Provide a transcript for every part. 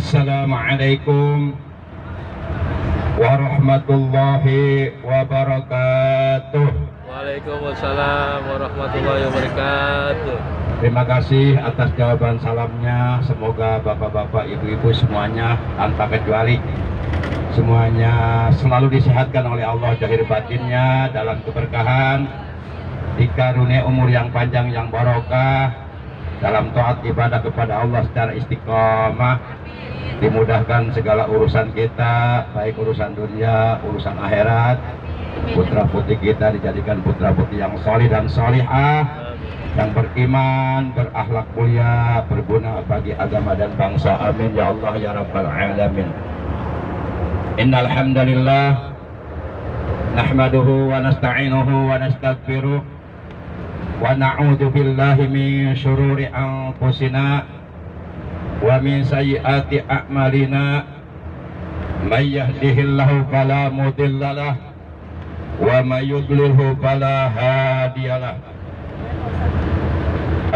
Assalamualaikum warahmatullahi wabarakatuh. Waalaikumsalam warahmatullahi wabarakatuh. Terima kasih atas jawaban salamnya. Semoga bapak-bapak, ibu-ibu semuanya tanpa kecuali semuanya selalu disehatkan oleh Allah zahir batinnya dalam keberkahan, dikarunia umur yang panjang yang barokah, dalam taat ibadah kepada Allah secara istiqomah, dimudahkan segala urusan kita, baik urusan dunia, urusan akhirat. Putra putri kita dijadikan putra putri yang solih dan solihah, yang beriman, berakhlak mulia, berguna bagi agama dan bangsa. Amin ya Allah ya Rabbal Alamin. Innal hamdalillah nahmaduhu wa nasta'inuhu wa nastaghfiruh wa na'udzu billahi min syururi anfusina wa min sayyiati a'malina. May yahdihillahu fala mudhillalah wa may yudlilhu fala hadiyalah.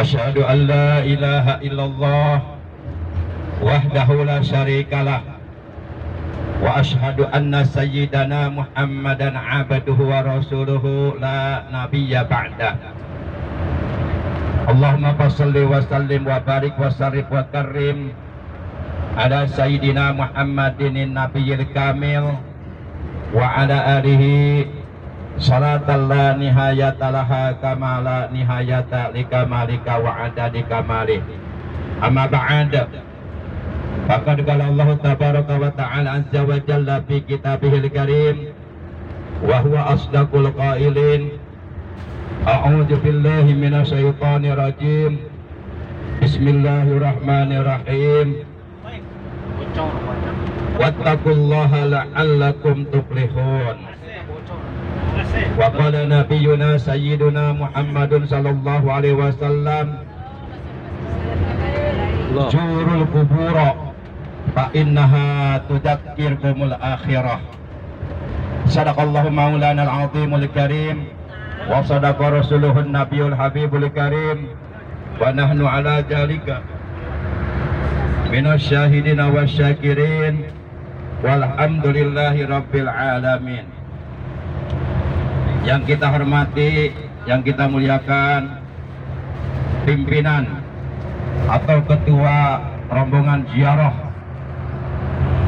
Asyhadu an la ilaha illallah wahdahu la syarikalah wa asyhadu anna sayyidana Muhammadan abduhu wa rasuluhu la nabiyya ba'dah. Allahumma shalli wa sallim wa barik wa sarif wa karim ala sayyidina Muhammadin nabiyil kamil wa ala alihi salatan la nihayata laha kama la nihayata likamalika wa adadi kamalih. Amma ba'd, faqad qala Allah tabaraka wa ta'ala azza wa jalla fi kitabihil karim wa huwa asdaqul qailin. A'udzu billahi minasy syaithanir rajim. Bismillahirrahmanirrahim. Wattaqullaha la'allakum tuflihun. Wa qala nabiyyuna sayyiduna Muhammadun sallallahu alaihi wasallam, jurul kubura fa innaha tudzakkirkumul akhirah. Sadaqallahu maulana al-azimul karim wa sadaqa rasuluhun nabiyul habibul karim wa nahnu ala dzalika minasy syahidina wasyakirin walhamdulillahi rabbil alamin. Yang kita hormati, yang kita muliakan, pimpinan atau ketua rombongan ziarah,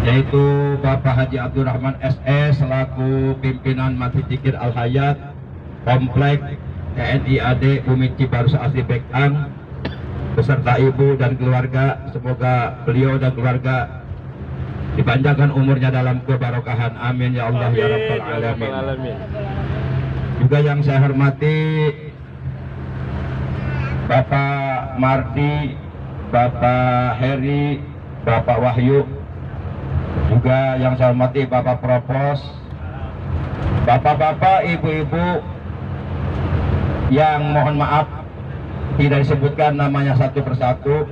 yaitu Bapak Haji Abdurrahman SS selaku pimpinan Masjid Zikir Al Hayat Komplek TNI AD Bumi Cibarus Asri Bekang, beserta ibu dan keluarga. Semoga beliau dan keluarga dipanjangkan umurnya dalam kebarokahan. Amin ya Allah ya Rabbal Alamin. Juga yang saya hormati Bapak Mardi, Bapak Heri, Bapak Wahyu. Juga yang saya hormati Bapak Propos, bapak-bapak, ibu-ibu yang mohon maaf tidak disebutkan namanya satu persatu.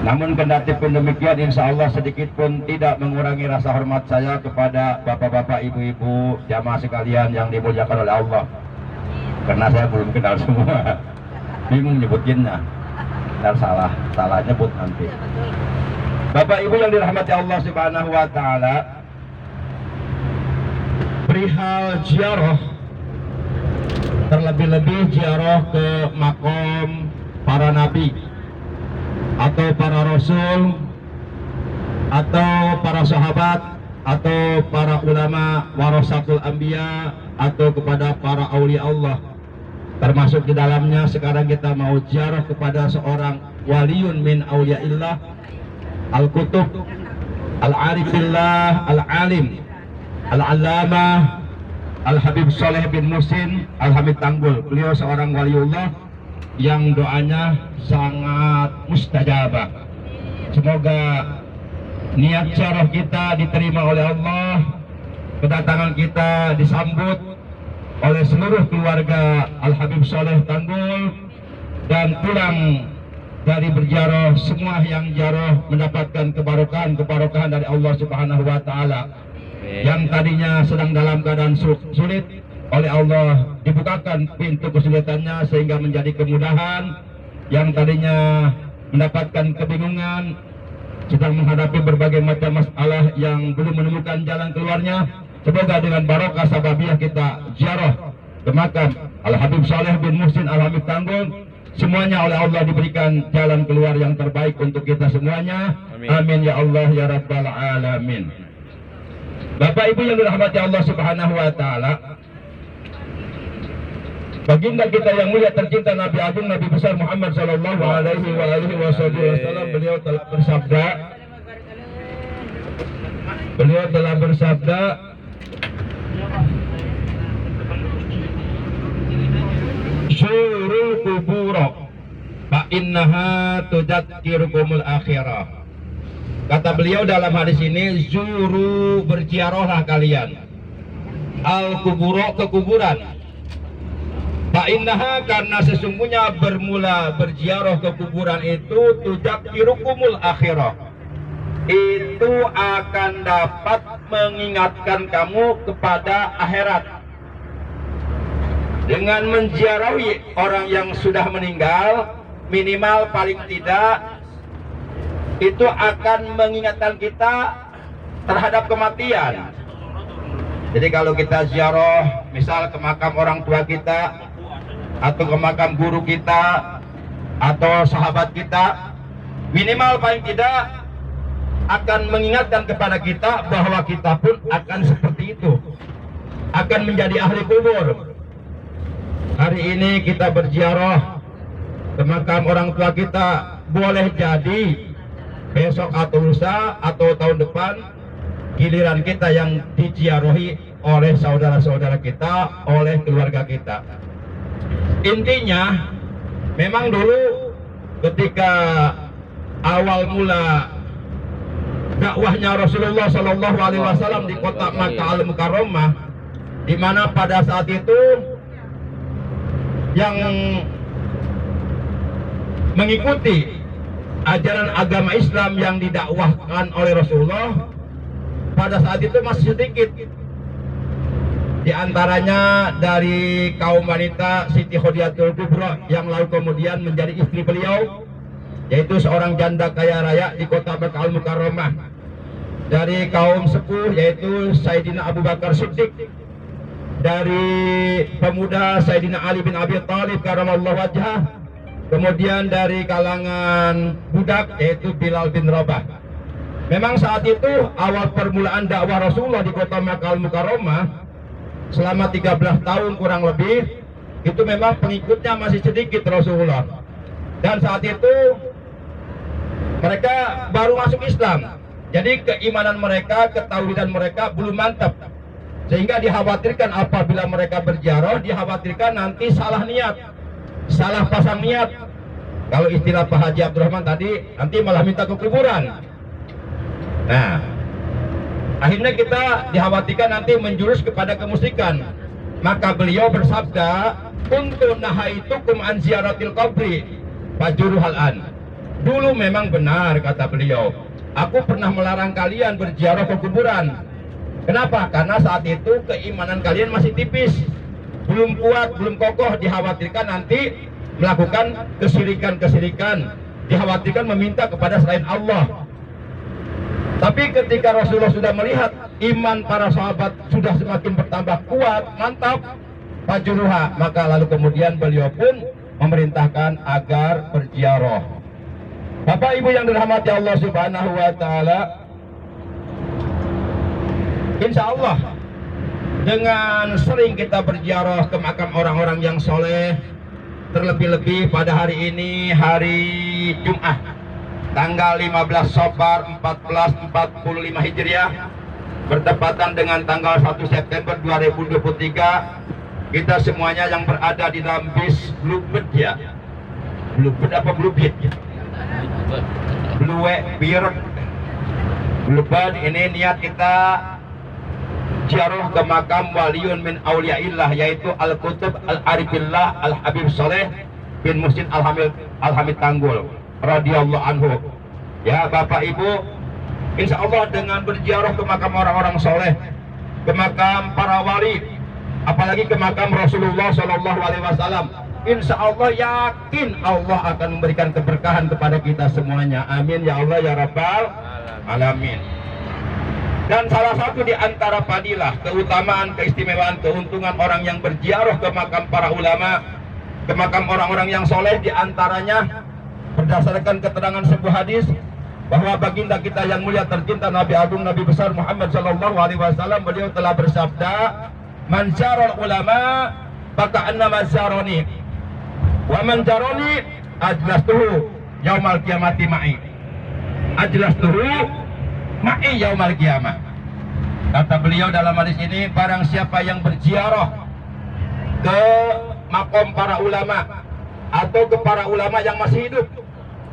Namun kendati pun demikian, insya Allah sedikit pun tidak mengurangi rasa hormat saya kepada bapak-bapak, ibu-ibu, jamaah sekalian yang dimuliakan oleh Allah. Karena saya belum kenal semua, bingung nyebutinnya, dan salah nyebut nanti. Bapak Ibu yang dirahmati Allah Subhanahu Wa Taala, perihal ziarah, terlebih-lebih ziarah ke makom para nabi atau para rasul atau para sahabat atau para ulama warasatul anbiya atau kepada para aulia Allah. Termasuk di dalamnya sekarang kita mau ziarah kepada seorang waliun min auliaillah, al-kutub, al-arifillah, al-alim, al-allamah, Al-Habib Saleh bin Musin Al-Hamid Tanggul. Beliau seorang waliullah yang doanya sangat mustajabah. Semoga niat ziarah kita diterima oleh Allah, kedatangan kita disambut oleh seluruh keluarga Al-Habib Saleh Tanggul, dan pulang dari berziarah semua yang ziarah mendapatkan kebarokahan dari Allah Subhanahu Wa Taala. Yang tadinya sedang dalam keadaan sulit, oleh Allah dibukakan pintu kesulitannya sehingga menjadi kemudahan. Yang tadinya mendapatkan kebingungan, sedang menghadapi berbagai macam masalah yang belum menemukan jalan keluarnya. Semoga dengan barokah sababiyah kita ziarah ke makam Al-Habib Saleh bin Muhsin Al-Hamid Tanggul, semuanya oleh Allah diberikan jalan keluar yang terbaik untuk kita semuanya. Amin ya Allah ya Rabbal Alamin. Bapak Ibu yang dirahmati Allah Subhanahu wa taala, baginda kita yang mulia tercinta, Nabi Agung Nabi besar Muhammad sallallahu alaihi wasallam, beliau telah bersabda, Zurul kuburo fa innaha tudzakirukumul akhirah. Kata beliau dalam hadis ini, zuru, berziarahlah kalian al kuburo, ke kuburan. Fa innaha, karena sesungguhnya bermula berziarah ke kuburan itu tudzakirukumul akhirah, itu akan dapat mengingatkan kamu kepada akhirat. Dengan menziarahi orang yang sudah meninggal, minimal paling tidak itu akan mengingatkan kita terhadap kematian. Jadi kalau kita ziarah misal ke makam orang tua kita, atau ke makam guru kita, atau sahabat kita, minimal paling tidak akan mengingatkan kepada kita bahwa kita pun akan seperti itu, akan menjadi ahli kubur. Hari ini kita berziarah ke makam orang tua kita, boleh jadi besok atau lusa atau tahun depan giliran kita yang diziarahi oleh saudara-saudara kita, oleh keluarga kita. Intinya memang dulu ketika awal mula dakwahnya Rasulullah Shallallahu Alaihi Wasallam di kota Makkah Al-Mukarramah, di mana pada saat itu yang mengikuti ajaran agama Islam yang didakwahkan oleh Rasulullah pada saat itu masih sedikit. Di antaranya dari kaum wanita Siti Khodijatul Kubra yang lalu kemudian menjadi istri beliau, yaitu seorang janda kaya raya di kota Makkah Al-Mukarramah. Dari kaum sepuh yaitu Sayyidina Abu Bakar Siddiq, dari pemuda Sayyidina Ali bin Abi Thalib karramallahu wajhah, kemudian dari kalangan budak yaitu Bilal bin Rabah. Memang saat itu awal permulaan dakwah Rasulullah di kota Makkah Al-Mukarramah selama 13 tahun kurang lebih, itu memang pengikutnya masih sedikit Rasulullah. Dan saat itu mereka baru masuk Islam, jadi keimanan mereka, ketauhidan mereka belum mantap, sehingga dikhawatirkan apabila mereka berziarah, dikhawatirkan nanti salah niat, salah pasang niat. Kalau istilah Pak Haji Abdurrahman tadi, nanti malah minta ke kuburan. Nah, akhirnya kita dikhawatirkan nanti menjurus kepada kemusyrikan. Maka beliau bersabda, kuntu nahaitukum an ziyaratil qabri fajruhal an. Dulu memang benar kata beliau, aku pernah melarang kalian berziarah ke kuburan. Kenapa? Karena saat itu keimanan kalian masih tipis, belum kuat, belum kokoh. Dikhawatirkan nanti melakukan kesyirikan-kesyirikan, dikhawatirkan meminta kepada selain Allah. Tapi ketika Rasulullah sudah melihat iman para sahabat sudah semakin bertambah kuat, mantap, fajruha, maka lalu kemudian beliau pun memerintahkan agar berziarah. Bapak Ibu yang dirahmati Allah Subhanahu wa taala, insya Allah dengan sering kita berziarah ke makam orang-orang yang soleh, terlebih-lebih pada hari ini hari Jumat tanggal 15 Safar 1445 Hijriah, bertepatan dengan tanggal 1 September 2023, kita semuanya yang berada di dalam bis Bluebird ya, Bluebird apa Bluebird? Bluebird ini niat kita ziarah ke makam waliun min auliyaillah, yaitu Al-Qutub Al-Arifillah Al-Habib Saleh bin Muhsin Al-Hamid Tanggul radhiyallahu anhu. Ya Bapak Ibu, insya Allah dengan berziarah ke makam orang-orang soleh, ke makam para wali, apalagi ke makam Rasulullah Shallallahu Alaihi Wasallam, insya Allah yakin Allah akan memberikan keberkahan kepada kita semuanya. Amin ya Allah ya Rabbal Alamin. Dan salah satu di antara fadilah, keutamaan, keistimewaan, keuntungan orang yang berziarah ke makam para ulama, ke makam orang-orang yang soleh, di antaranya berdasarkan keterangan sebuah hadis bahwa baginda kita yang mulia tercinta Nabi Agung Nabi besar Muhammad Sallallahu Alaihi Wasallam, beliau telah bersabda, "Man syarul ulama maka annama syaroni, wa man jaroni ajlastuhu yaumal kiamati ma'i, ajlastuhu ma'i yaumal kiamah." Kata beliau dalam hadis ini, barang siapa yang berziarah ke makom para ulama atau ke para ulama yang masih hidup.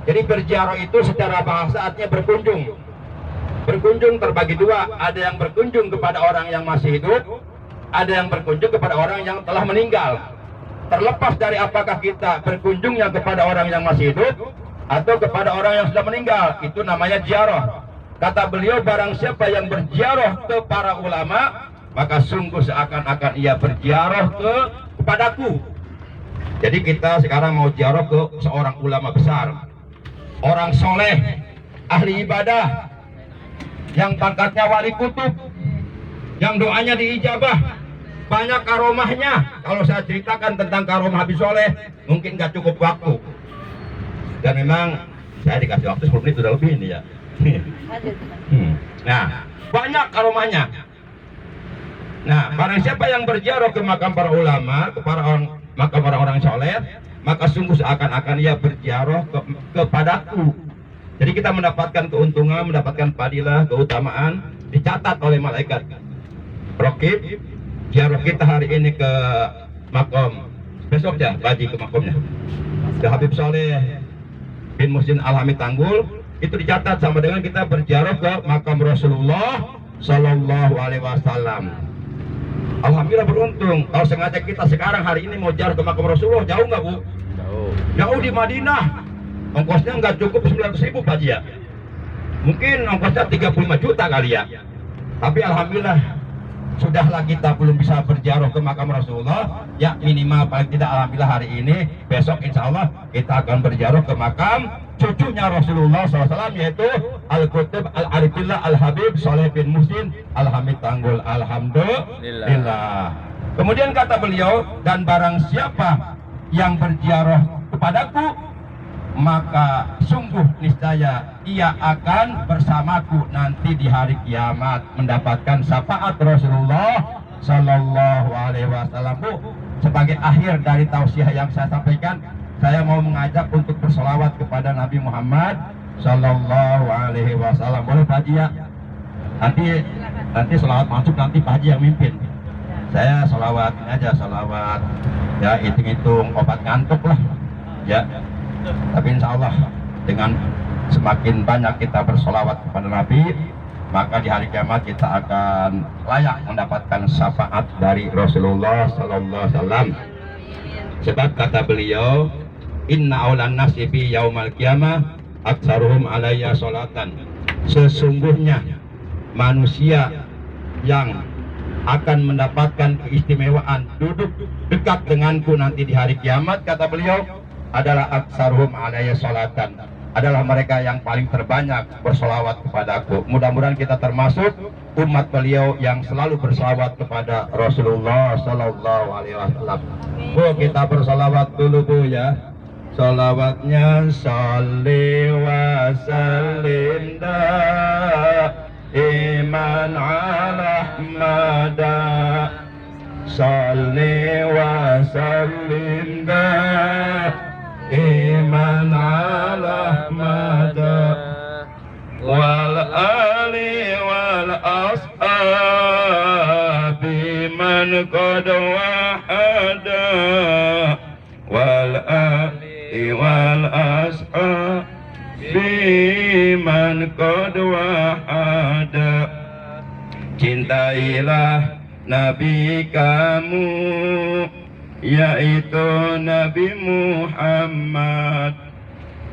Jadi berziarah itu secara bahasa artinya berkunjung. Berkunjung terbagi dua, ada yang berkunjung kepada orang yang masih hidup, ada yang berkunjung kepada orang yang telah meninggal. Terlepas dari apakah kita berkunjungnya kepada orang yang masih hidup atau kepada orang yang sudah meninggal, itu namanya ziarah. Kata beliau, barang siapa yang berziarah ke para ulama, maka sungguh seakan-akan ia berziarah kepadaku. Jadi kita sekarang mau ziarah ke seorang ulama besar, orang soleh, ahli ibadah, yang pangkatnya wali kutub, yang doanya diijabah, banyak karomahnya. Kalau saya ceritakan tentang karomah Habib Soleh, mungkin nggak cukup waktu. Dan memang saya dikasih waktu 10 menit sudah lebih ini ya. Nah, banyak karomahnya. Nah, barang siapa yang berziarah ke makam para ulama, ke makam orang-orang soleh, maka sungguh seakan-akan ia berziarah kepadaku. Jadi kita mendapatkan keuntungan, mendapatkan fadilah, keutamaan, dicatat oleh malaikat Raqib. Ziarah kita hari ini ke makam, besok ya Baji ke makamnya, ke Habib Soleh bin Muhsin Al-Hamid Tanggul, itu dicatat sama dengan kita berziarah ke makam Rasulullah Sallallahu Alaihi Wasallam. Alhamdulillah beruntung. Kalau sengaja kita sekarang hari ini mau ziarah ke makam Rasulullah, jauh nggak Bu? Jauh. Jauh, di Madinah. Ongkosnya nggak cukup 900.000 Pak Ji ya. Mungkin ongkosnya 35 juta kali ya. Tapi alhamdulillah sudahlah kita belum bisa berziarah ke makam Rasulullah, ya minimal paling tidak alhamdulillah hari ini, besok insya Allah kita akan berziarah ke makam cucunya Rasulullah SAW, yaitu Al-Qutub Al-Arifillah Al-Habib Soleh bin Muhsin Al-Hamid Tanggul. Alhamdulillah. Kemudian kata beliau, dan barang siapa yang berziarah kepadaku, maka sungguh niscaya ia akan bersamaku nanti di hari kiamat, mendapatkan syafaat Rasulullah Sallallahu Alaihi Wasallam. Bu, sebagai akhir dari tausiah yang saya sampaikan, saya mau mengajak untuk bersolawat kepada Nabi Muhammad Sallallahu Alaihi Wasallam. Boleh Pak Haji ya? Nanti solawat masuk, nanti Pak Haji yang mimpin. Saya solawat aja, solawat ya, hitung-hitung obat ngantuk lah ya. Tapi insya Allah dengan semakin banyak kita bersolawat kepada Nabi, maka di hari kiamat kita akan layak mendapatkan syafaat dari Rasulullah Sallallahu Alaihi Wasallam. Sebab kata beliau, Inna aulan nasi bi yaumal qiyamah aktsaruhum alayya sholatan. Sesungguhnya manusia yang akan mendapatkan keistimewaan duduk dekat denganku nanti di hari kiamat, kata beliau, adalah aktsaruhum alayya sholatan, adalah mereka yang paling terbanyak bersolawat kepadaku. Mudah-mudahan kita termasuk umat beliau yang selalu bersolawat kepada Rasulullah Sallallahu Alaihi Wasallam. Bu, kita bersolawat dulu Bu ya. Solawatnya sholli wa sallim iman ala Ahmada, sholli wa sallim iman ala Ahmada wal ali wal ashabi man qad wahada, wal ali wal ashabi man qad wahada. Cintailah Nabi kamu, yaitu Nabi Muhammad.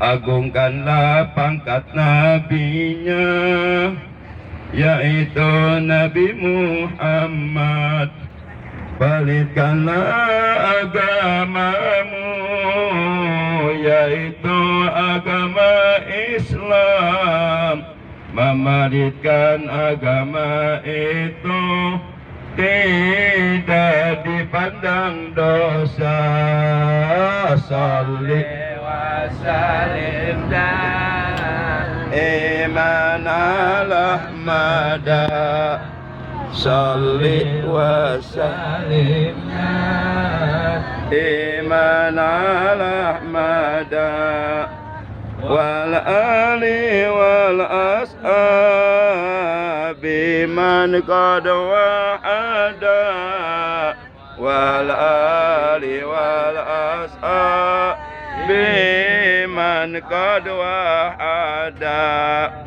Agungkanlah pangkat nabinya, yaitu Nabi Muhammad. Balitkanlah agamamu, yaitu agama Islam. Memelitkan agama itu tidak dipandang dosa. Sholli wa sallim iman ala Ahmada. Sholli wa sallim iman ala Ahmada wal ali wal ashabi man qad wahada wal ali wal ashabi man qad wahada.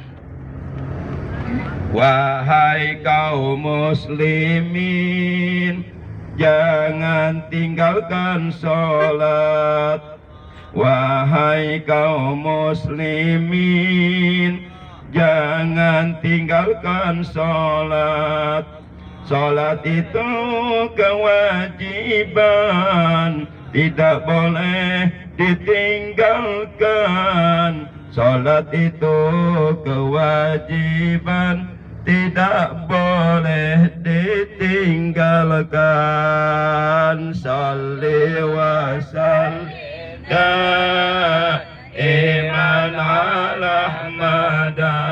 Wahai kaum muslimin, jangan tinggalkan sholat. Wahai kaum muslimin, jangan tinggalkan sholat. Sholat itu kewajiban, tidak boleh ditinggalkan. Sholat itu kewajiban, tidak boleh ditinggalkan. Sholli wa sallim iman ala Ahmada.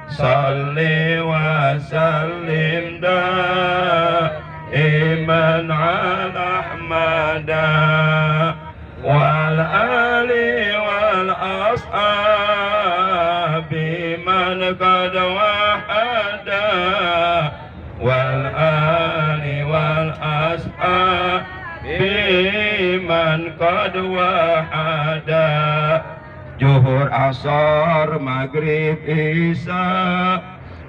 Sholli wa sallim iman ala Ahmada wal ali wal ashabi man qad wahada wal ali wal ashabi man qad wahada. Zuhur, asar, maghrib, isya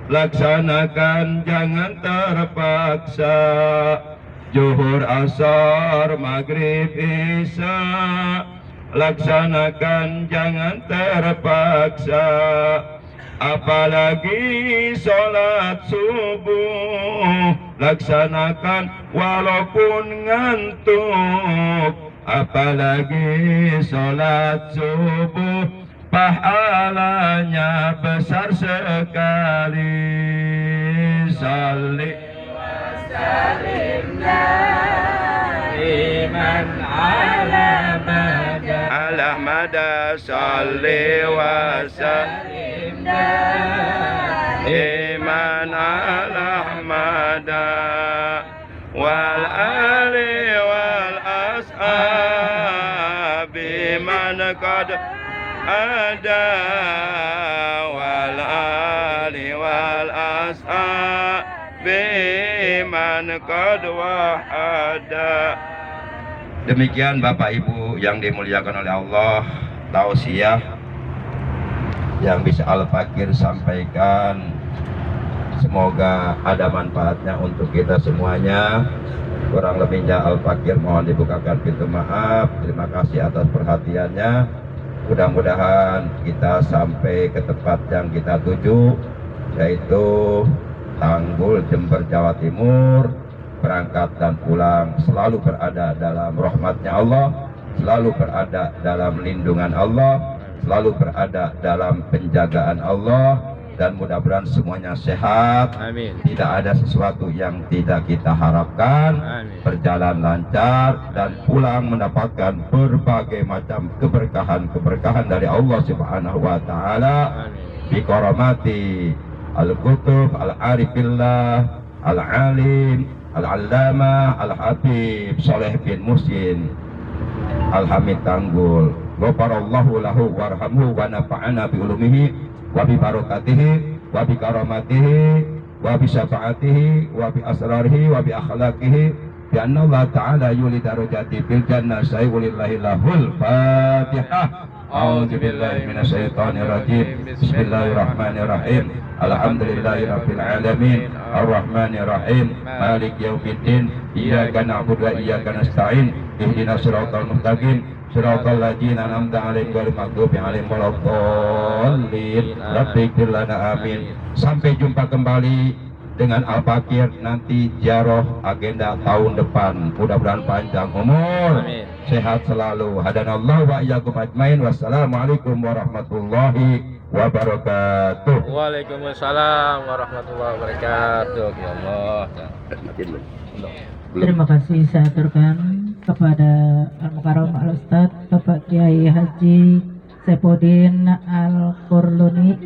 laksanakan, jangan terpaksa. Zuhur, asar, maghrib, isya laksanakan, jangan terpaksa. Apalagi sholat subuh laksanakan walaupun ngantuk. Apalagi sholat subuh pahalanya besar sekali. Sholli wa sallim iman ala Ahmada. Sholli wa sallim iman ala Ahmada wal ali wal ashabi man qad ada wal ali wal ashabi man qad wahada. Demikian Bapak Ibu yang dimuliakan oleh Allah, tausiah yang bisa Al-Fakir sampaikan. Semoga ada manfaatnya untuk kita semuanya. Kurang lebihnya Al-Fakir mohon dibukakan pintu maaf. Terima kasih atas perhatiannya. Mudah-mudahan kita sampai ke tempat yang kita tuju, yaitu Tanggul, Jember, Jawa Timur. Berangkat dan pulang selalu berada dalam rahmatnya Allah, selalu berada dalam lindungan Allah, selalu berada dalam penjagaan Allah, dan mudah-mudahan semuanya sehat. Amin. Tidak ada sesuatu yang tidak kita harapkan. Amin. Berjalan lancar dan pulang mendapatkan berbagai macam keberkahan dari Allah Subhanahu wa taala. Bi karamati al-kutub al-arifillah al-alim al-allama al-habib Saleh bin Muhsin Al-Hamid Tanggul. Ghafarallahu lahu warhamhu wa nafa'ana bi ulumihi wa bi barakatihi wa bi karamatihi wa bi syafaatihi wa bi asrarihi wa bi akhlaqihi bi anna Allah ta'ala yuli darajati fil jannah sayyidillahi lahul Fatihah. A'udzu billahi minasyaitonir rajim. Bismillahirrahmanirrahim. Alhamdulillahirabbil alamin. Arrahmanir rahim. Maliki yaumiddin. Iyyaka na'budu wa iyyaka nasta'in. Ihdinas siratal mustaqim. Siratal ladzina an'amta 'alaihim ghairil maghdubi 'alaihim waladdallin. Rabbighfir lana amin. Sampai jumpa kembali dengan Al-Fakir nanti ziarah agenda tahun depan. Mudah-mudahan panjang umur, Amin. sehat selalu. Hadanallahu wa iyyakum ajmain. Wassalamualaikum warahmatullahi wabarakatuh. Waalaikumsalam warahmatullahi wabarakatuh. Ya Allah. Terima kasih saya aturkan kepada Al-Mukarram Al-Ustaz Bapak Kiai Haji Saipudin Al-Korluni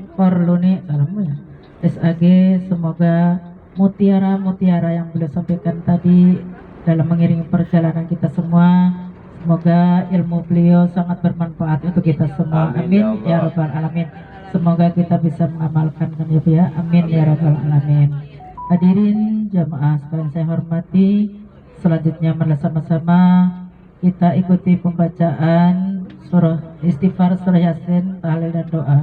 salamu ya, SAG. Semoga mutiara-mutiara yang beliau sampaikan tadi dalam mengiringi perjalanan kita semua, semoga ilmu beliau sangat bermanfaat untuk kita semua. Amin ya rabbal alamin. Semoga kita bisa mengamalkan ya, amin ya rabbal alamin. Hadirin jamaah sekalian saya hormati, selanjutnya mari sama-sama kita ikuti pembacaan surah istighfar, surah Yasin, tahlil dan doa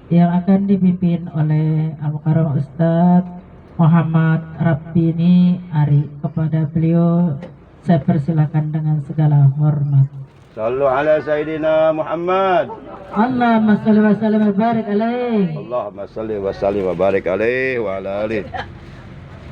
yang akan dipimpin oleh Al-Mukarram Ustaz Muhammad Rabbini Ari. Kepada beliau saya persilakan dengan segala hormat. Sallu ala Sayyidina Muhammad. Allahumma shalli wa sallim wa barik alaih. Allahumma salli wa sallim wa barik alaihi wa ala alihi.